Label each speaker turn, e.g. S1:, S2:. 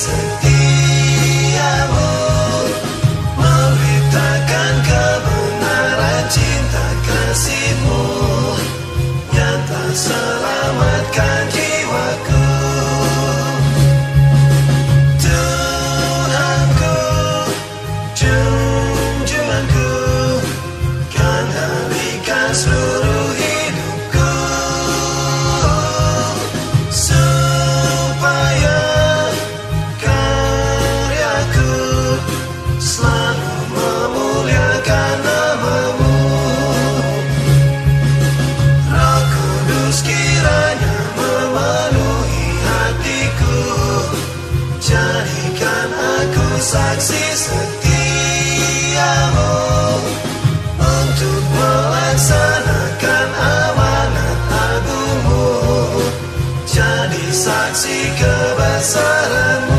S1: setiamu, memberitakan kebenaran cinta kasih-Mu yang telah selamatkan jiwaku. Tuhanku, junjunganku, kan alihkan seluruh hidupku, supaya karyaku selalu memuliakan nama-Mu. Roh Kudus kiranya memenuhi hatiku, jadikan aku saksi setiamu untuk melaksanakan amanat agung-Mu, jadi saksi kebesaran-Mu.